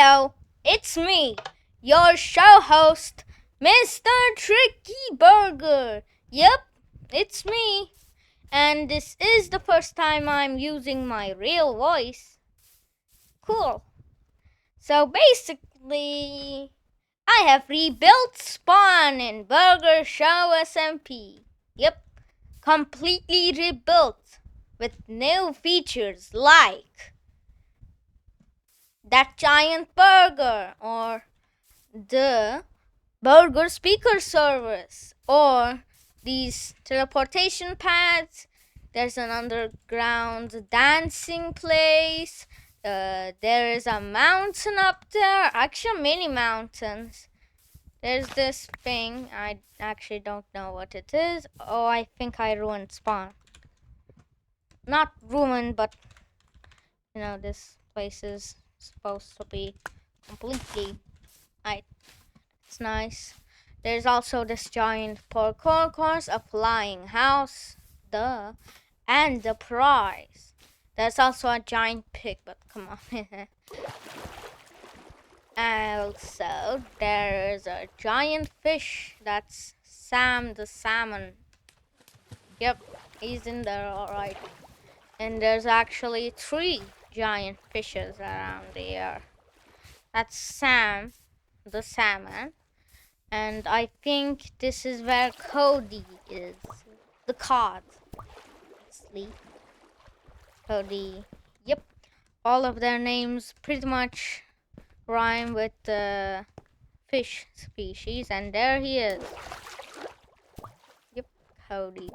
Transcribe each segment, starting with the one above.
Hello, it's me, your show host, Mr. Tricky Burger. Yep, it's me. And this is the first time I'm using my real voice. Cool. So basically, I have rebuilt Spawn in Burger Show SMP. Yep, completely rebuilt with new features like that giant burger or the burger speaker service or these teleportation pads. There's an underground dancing place. There is a mountain up there, actually many mountains. There's this thing, I actually don't know what it is. Oh, I think I ruined Spawn. Not ruined, but this place is supposed to be completely it's nice. There's also this giant parkour course, a flying house, and the prize. There's also a giant pig, but come on. Also, there's a giant fish. That's Sam the salmon. Yep, he's in there alright. And there's actually 3 giant fishes around here. That's Sam the salmon. And I think this is where Cody is. The cod. Sleep. Cody. Yep. All of their names pretty much rhyme with the fish species. And there he is. Yep. Cody.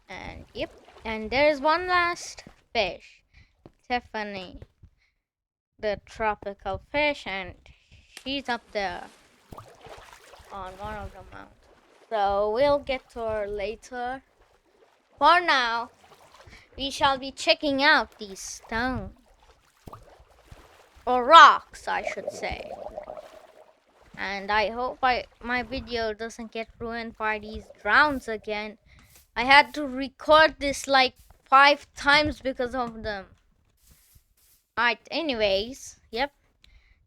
And yep. And there's one last fish. Tiffany. The tropical fish. And she's up there on one of the mountains. So we'll get to her later. For now, we shall be checking out these stones. Or rocks, I should say. And I hope my video doesn't get ruined by these drowns again. I had to record this like 5 times because of them. Alright, anyways, yep.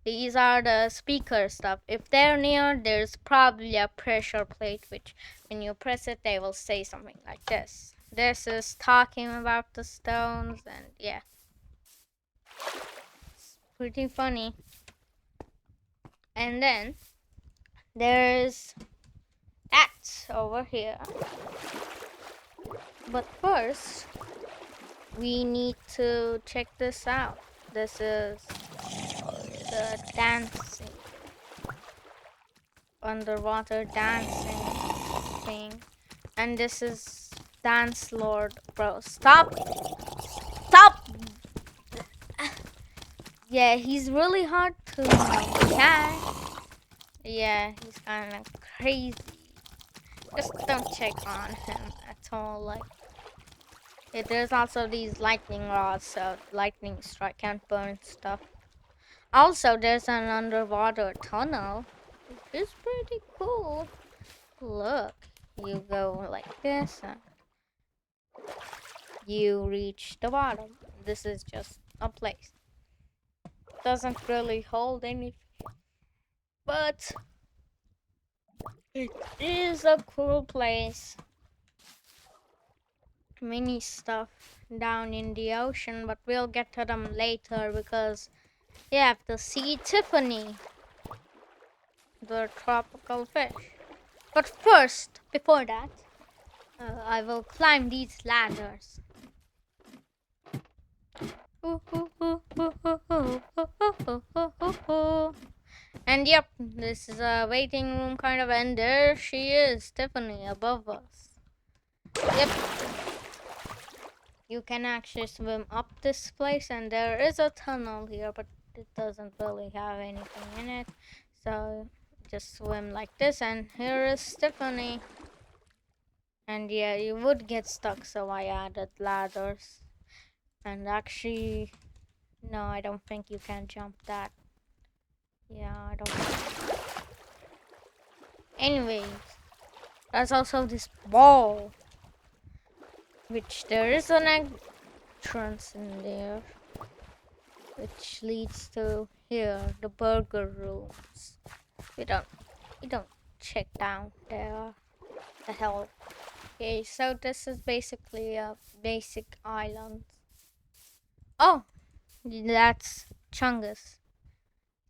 These are the speaker stuff. If they're near, there's probably a pressure plate, which when you press it, they will say something like this. This is talking about the stones, and yeah. It's pretty funny. And then, there's that over here. But first, we need to check this out. This is the dancing, underwater dancing thing, and this is Dance Lord. Bro, stop. Yeah, he's really hard to catch. Yeah, he's kind of crazy. Just don't check on him at all. Like, there's also these lightning rods, so lightning strike can't burn stuff. Also, there's an underwater tunnel, which is pretty cool. Look, you go like this and you reach the bottom. This is just a place. Doesn't really hold anything, but it is a cool place. Many stuff down in the ocean, but we'll get to them later because you have to see Tiffany, the tropical fish. But first, before that, I will climb these ladders. And yep, this is a waiting room kind of, and there she is, Tiffany, above us. Yep. You can actually swim up this place, and there is a tunnel here, but it doesn't really have anything in it. So just swim like this, and here is Tiffany. And yeah, you would get stuck, so I added ladders. And actually, no, I don't think you can jump that. Yeah, I don't think. Anyways, there's also this ball, which there is an entrance in there. which leads to here, the burger rooms. We don't check down there. The hell. Okay, so this is basically a basic island. Oh, that's Chungus.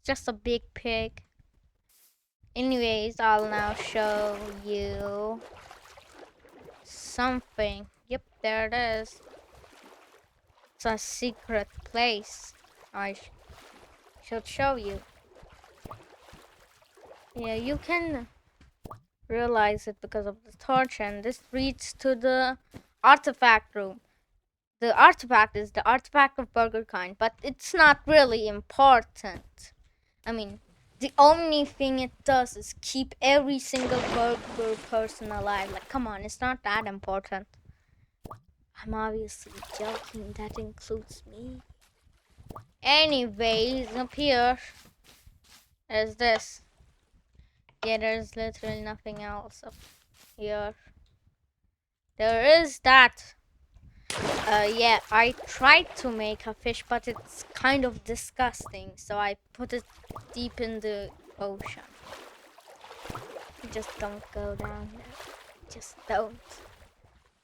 Just a big pig. Anyways, I'll now show you something. Yep, there it is. It's a secret place. I should show you. Yeah, you can realize it because of the torch, and this leads to the artifact room. The artifact is the artifact of Burger Kind, but it's not really important. I mean, the only thing it does is keep every single burger person alive. Like, come on, it's not that important. I'm obviously joking, that includes me. Anyways, up here, there's this. Yeah, there's literally nothing else up here. There is that. Yeah, I tried to make a fish, but it's kind of disgusting, so I put it deep in the ocean. Just don't go down there. Just don't.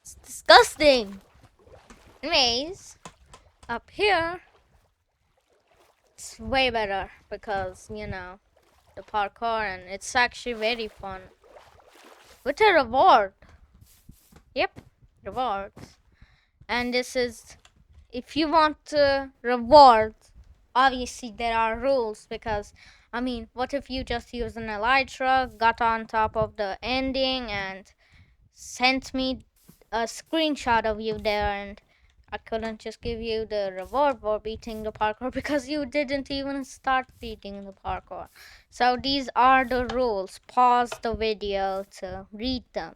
It's disgusting. Anyways, up here, it's way better because, you know, the parkour, and it's actually very fun. With a reward. Yep, rewards. And this is, if you want to reward, obviously there are rules, because I mean, what if you just used an elytra, got on top of the ending, and sent me a screenshot of you there, and I couldn't just give you the reward for beating the parkour because you didn't even start beating the parkour. So these are the rules. Pause the video to read them.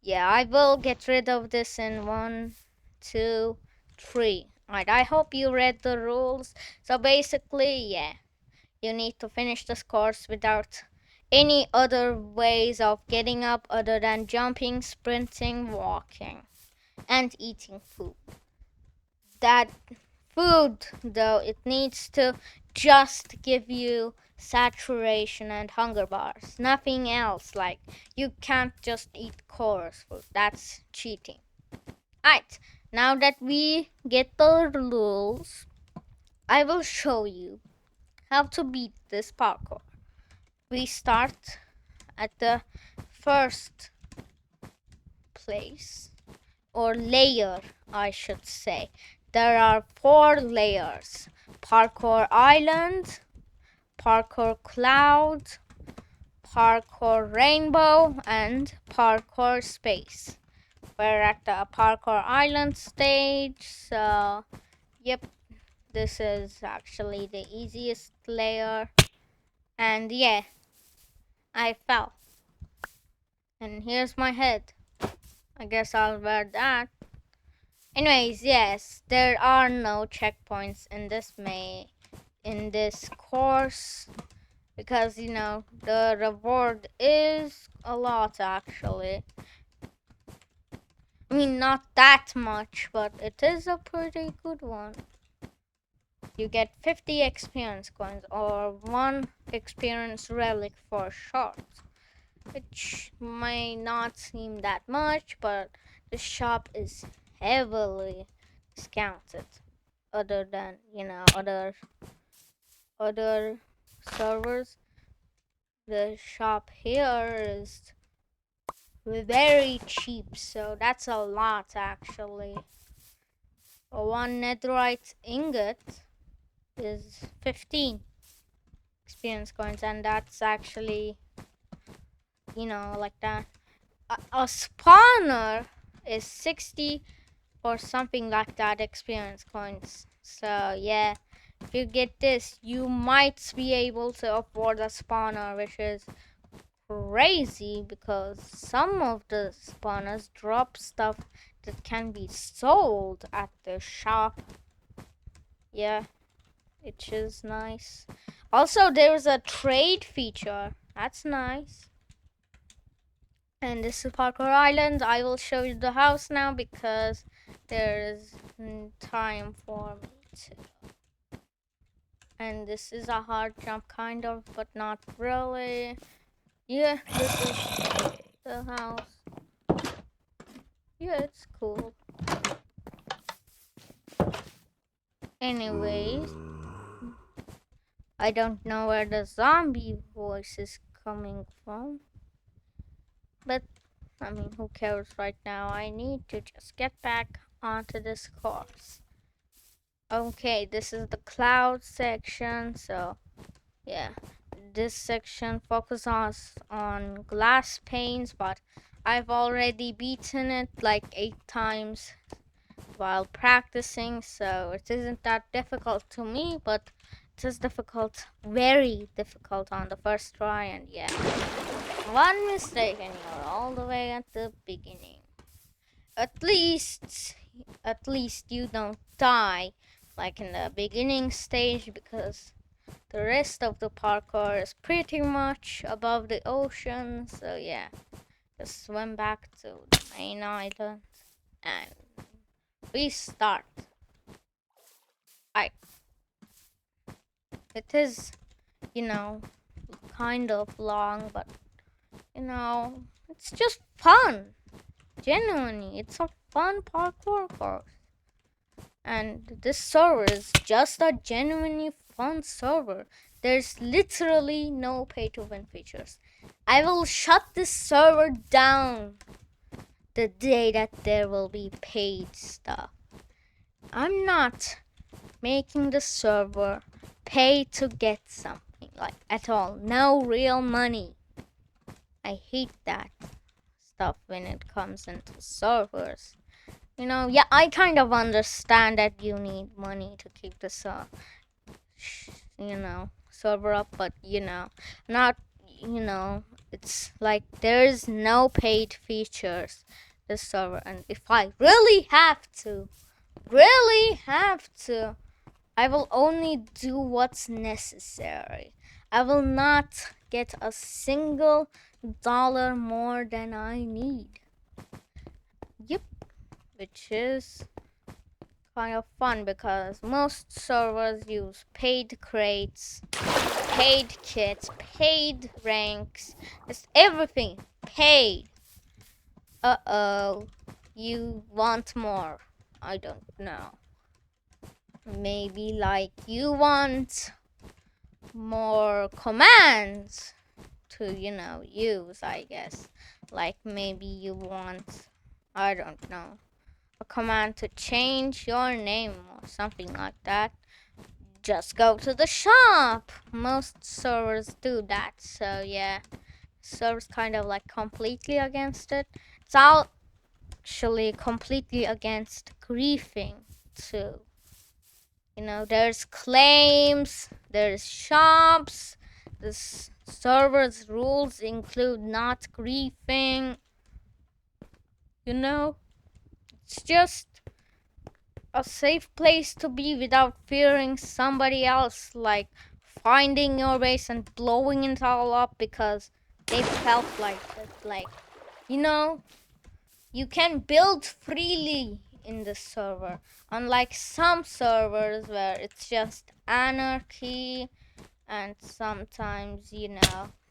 Yeah, I will get rid of this in 1, 2, 3. Alright, I hope you read the rules. So basically, yeah, you need to finish this course without any other ways of getting up other than jumping, sprinting, walking, and eating food. That food, though, it needs to just give you saturation and hunger bars. Nothing else. Like, you can't just eat chorus food. That's cheating. Alright, now that we get the rules, I will show you how to beat this parkour. We start at the first place, or layer, I should say. There are 4 layers: parkour island, parkour cloud, parkour rainbow, and parkour space. We're at the parkour island stage, so yep, this is actually the easiest layer. And yeah, I fell. And here's my head. I guess I'll wear that. Anyways, yes, there are no checkpoints in this course, because, you know, the reward is a lot actually. I mean, not that much, but it is a pretty good one. You get 50 experience coins or 1 experience relic for shots, which may not seem that much, but the shop is heavily discounted. Other than, you know, other servers, the shop here is very cheap, so that's a lot actually. 1 netherite ingot is 15 experience coins, and that's actually, you know, like that. A spawner is 60 or something like that experience coins. So yeah, if you get this, you might be able to afford a spawner, which is crazy because some of the spawners drop stuff that can be sold at the shop. Yeah, which is nice. Also, there's a trade feature. That's nice. And this is Parkour Island. I will show you the house now because there is time for me to. And this is a hard jump, kind of, but not really. Yeah, this is the house. Yeah, it's cool. Anyways, I don't know where the zombie voice is coming from. But, I mean, who cares right now? I need to just get back onto this course. Okay, this is the cloud section, so yeah. This section focuses on glass panes, but I've already beaten it like 8 times while practicing, so it isn't that difficult to me, but it is difficult, very difficult on the first try, and yeah. One mistake and you're all the way at the beginning. At least you don't die like in the beginning stage, because the rest of the parkour is pretty much above the ocean, so yeah. Just swim back to the main island and restart. It is, kind of long, but it's just fun. Genuinely, it's a fun parkour course. And this server is just a genuinely fun server. There's literally no pay to win features. I will shut this server down the day that there will be paid stuff. I'm not making the server pay to get something, like, at all. No real money. I hate that stuff when it comes into servers. Yeah, I kind of understand that you need money to keep the server up, but not, it's like there's no paid features this server, and if I really have to, I will only do what's necessary. I will not get a single dollar more than I need. Yep, which is kind of fun because most servers use paid crates, paid kits, paid ranks, just everything paid. Uh-oh, you want more? I don't know. Maybe like you want more commands to, use, I guess. Like maybe you want, I don't know, a command to change your name or something like that. Just go to the shop. Most servers do that, so yeah. Servers kind of like completely against it. It's actually completely against griefing too. There's claims, there's shops. The server's rules include not griefing. It's just a safe place to be without fearing somebody else, like finding your base and blowing it all up because they felt like it. Like, you can build freely in the server, unlike some servers where it's just anarchy, and sometimes,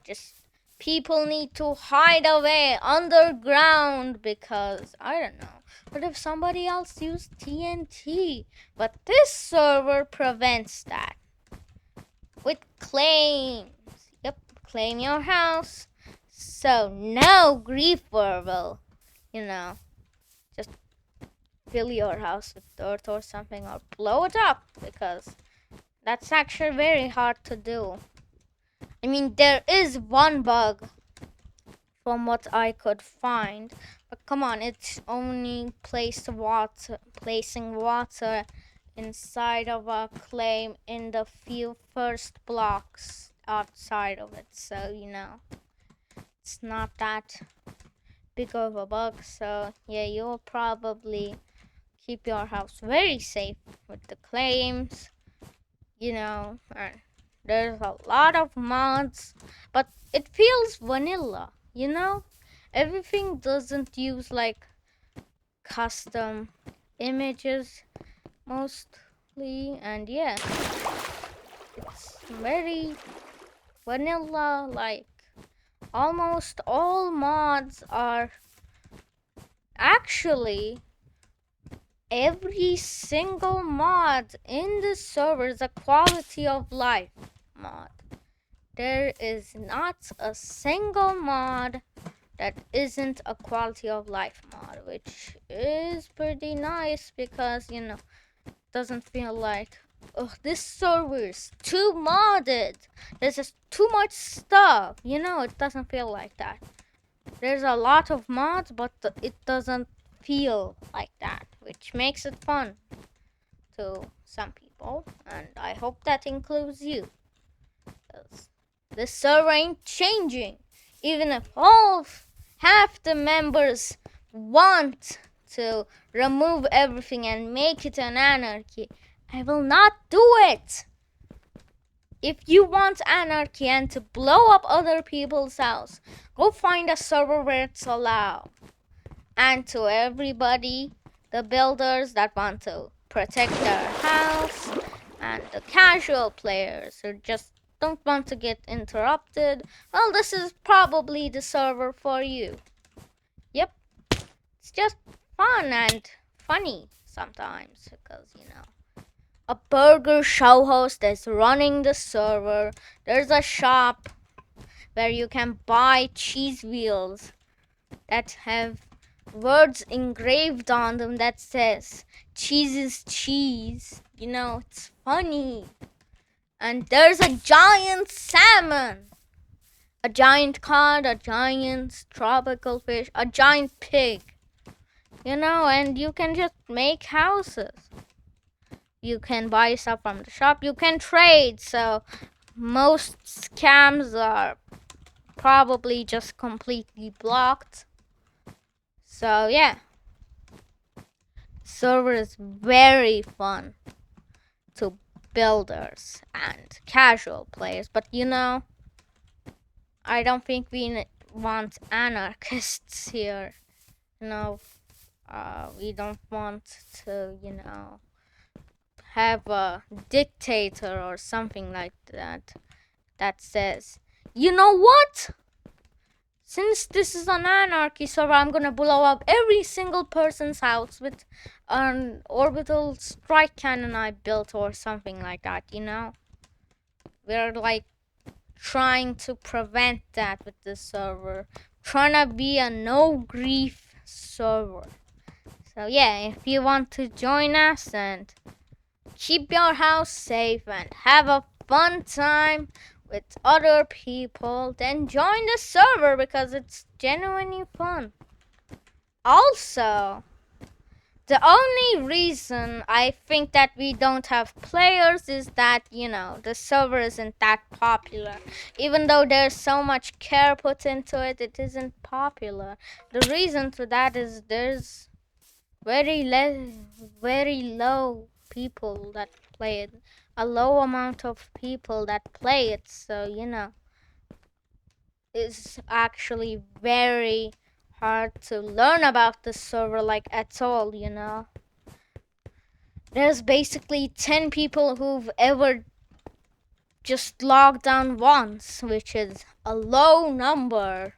just people need to hide away underground because, I don't know, what if somebody else used TNT? But this server prevents that with claims. Yep, claim your house. So no griefer will, just fill your house with dirt or something or blow it up, because that's actually very hard to do. I mean, there is one bug from what I could find, but come on, it's only placing water inside of a claim in the few first blocks outside of it, so it's not that big of a bug. So yeah, you'll probably keep your house very safe with the claims, and there's a lot of mods, but it feels vanilla, everything doesn't use like custom images mostly, and yeah, it very vanilla, like almost all mods are actually every single mod in the server is a quality of life mod. There is not a single mod that isn't a quality of life mod, which is pretty nice because, doesn't feel like, oh, this server is too modded. There's just too much stuff. It doesn't feel like that. There's a lot of mods, but it doesn't feel like that, which makes it fun to some people, and I hope that includes you. 'Cause this server ain't changing. Even if half the members want to remove everything and make it an anarchy, I will not do it. If you want anarchy and to blow up other people's house, go find a server where it's allowed. And to everybody, the builders that want to protect their house, and the casual players who just don't want to get interrupted, well, this is probably the server for you. Yep, it's just fun and funny sometimes because, a Burger Show host is running the server. There's a shop where you can buy cheese wheels that have words engraved on them that says cheese is cheese. It's funny. And there's a giant salmon, a giant cod, a giant tropical fish, a giant pig. And you can just make houses. You can buy stuff from the shop. You can trade. So most scams are probably just completely blocked. So yeah, server is very fun to builders and casual players. But I don't think we want anarchists here. We don't want to, have a dictator or something like that says, you know what? Since this is an anarchy server, I'm gonna blow up every single person's house with an orbital strike cannon I built or something like that, We're like trying to prevent that with this server. Trying to be a no grief server. So yeah, if you want to join us and keep your house safe and have a fun time with other people, then join the server because it's genuinely fun. Also, the only reason I think that we don't have players is that, the server isn't that popular. Even though there's so much care put into it, it isn't popular. The reason for that is there's very low people that play it. A low amount of people that play it. So, it's actually very hard to learn about the server like at all, There's basically 10 people who've ever just logged on once, which is a low number,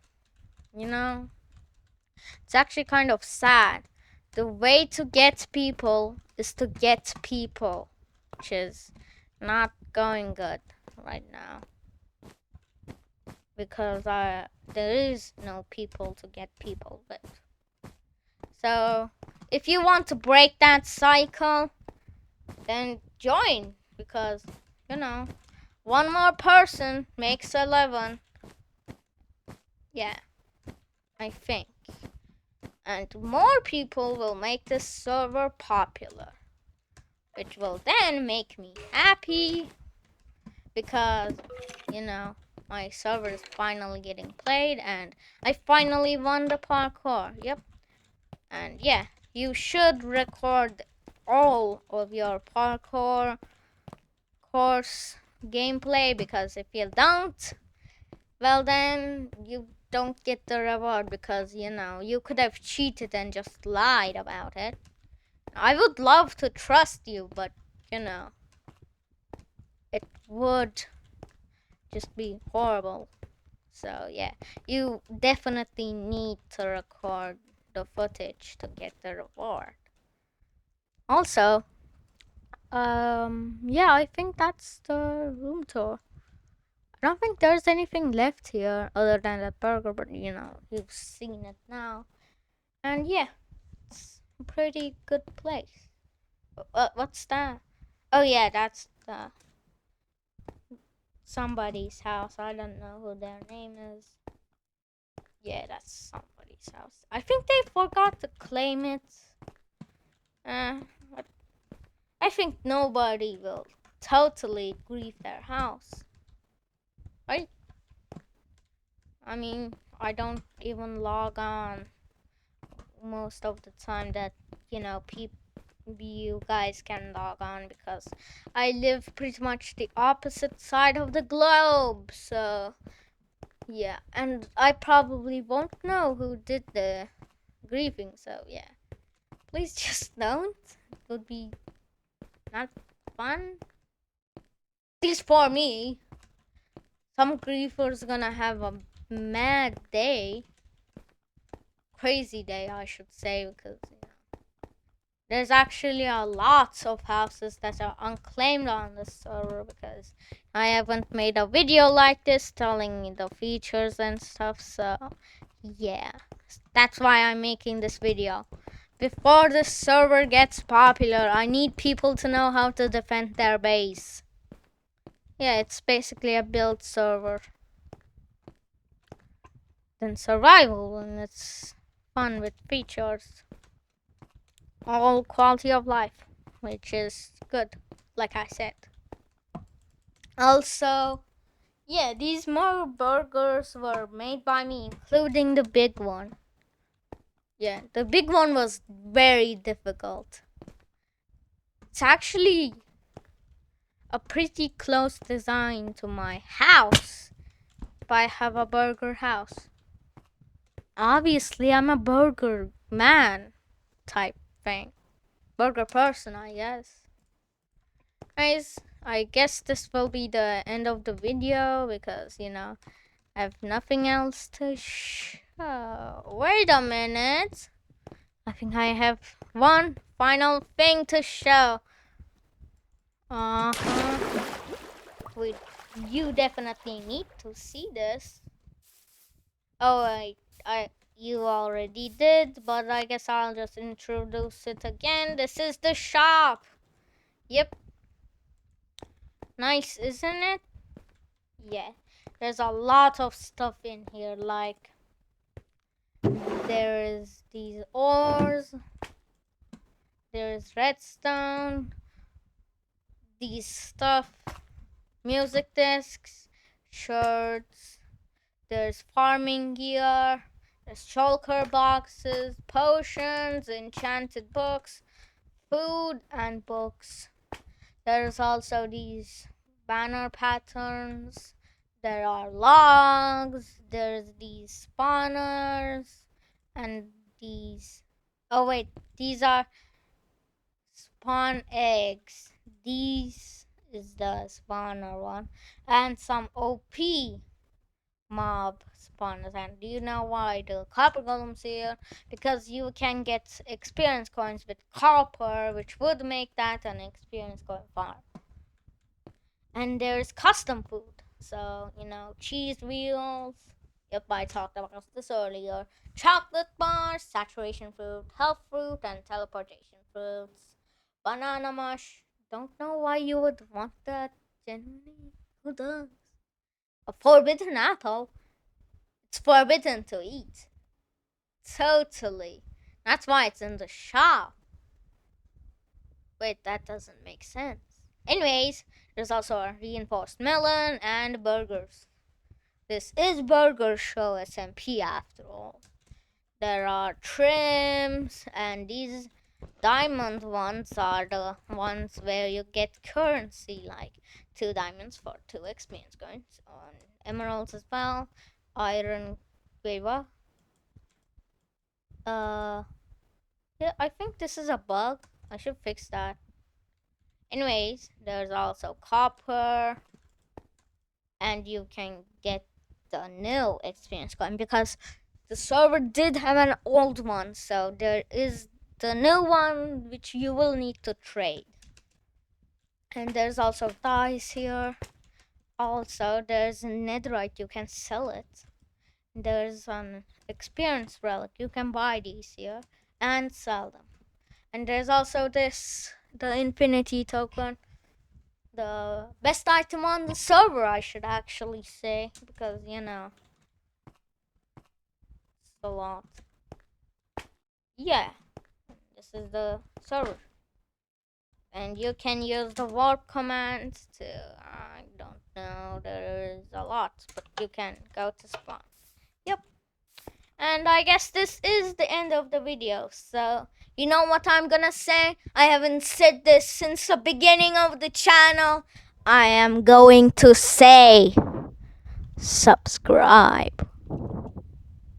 It's actually kind of sad. The way to get people is to get people, which is not going good right now. Because there is no people to get people with. So, if you want to break that cycle, then join. Because, one more person makes 11. Yeah, I think. And more people will make this server popular. Which will then make me happy. Because, my server is finally getting played and I finally won the parkour. Yep. And yeah, you should record all of your parkour course gameplay because if you don't, well then you don't get the reward because you could have cheated and just lied about it. I would love to trust you, but it would just be horrible. So yeah, you definitely need to record the footage to get the reward. Also, yeah, I think that's the room tour. I don't think there's anything left here other than that burger, but you've seen it now. And yeah, it's a pretty good place. What's that? Oh yeah, that's somebody's house. I don't know who their name is. Yeah, that's somebody's house. I think they forgot to claim it. But I think nobody will totally grieve their house. Right? I mean, I don't even log on most of the time that, you guys can log on because I live pretty much the opposite side of the globe. So, yeah. And I probably won't know who did the grieving. So, yeah. Please just don't. It would be not fun. At least for me. Some griefers gonna have a mad day. Crazy day, I should say, because there's actually a lot of houses that are unclaimed on the server because I haven't made a video like this telling the features and stuff. So yeah, that's why I'm making this video. Before the server gets popular, I need people to know how to defend their base. Yeah, it's basically a build server. Then survival, and it's fun with features. All quality of life, which is good, like I said. Also, yeah, these more burgers were made by me, including the big one. Yeah, the big one was very difficult. It's actually a pretty close design to my house. If I have a burger house. Obviously, I'm a burger man type thing. Burger person, I guess. Guys, I guess this will be the end of the video because, I have nothing else to show. Wait a minute. I think I have one final thing to show. Wait, you definitely need to see this. Oh, you already did, but I guess I'll just introduce it again. This is the shop. Yep. Nice, isn't it? Yeah. There's a lot of stuff in here, like there is these ores, there is redstone, these stuff, music discs, shirts, there's farming gear, there's shulker boxes, potions, enchanted books, food, and books. There's also these banner patterns. There are logs. There's these spawners. And these. Oh, wait. These are spawn eggs. These is the spawner one. And some OP mob spawners. And do you know why the copper golems here? Because you can get experience coins with copper, which would make that an experience coin farm. And there's custom food. So, cheese wheels. Yep, I talked about this earlier. Chocolate bars, saturation fruit, health fruit, and teleportation fruits. Banana mush. Don't know why you would want that. Genuinely, who does? A forbidden apple. It's forbidden to eat. Totally. That's why it's in the shop. Wait, that doesn't make sense. Anyways, there's also a reinforced melon and burgers. This is Burger Show SMP after all. There are trims, and these diamond ones are the ones where you get currency, like 2 diamonds for 2 experience coins. On emeralds as well. Iron. Wait, what? Yeah, I think this is a bug. I should fix that. Anyways, there's also copper and you can get the new experience coin, because the server did have an old one, so there is the new one which you will need to trade. And there's also dice here. Also, there's a netherite, you can sell it. There's an experience relic, you can buy these here and sell them. And there's also this, the infinity token, the best item on the server, I should actually say, because you know, it's a lot. Yeah, this is the server. And you can use the warp commands to, I don't know, there is a lot, but you can go to spawn. Yep. And I guess this is the end of the video. So, you know what I'm gonna say? I haven't said this since the beginning of the channel. I am going to say subscribe.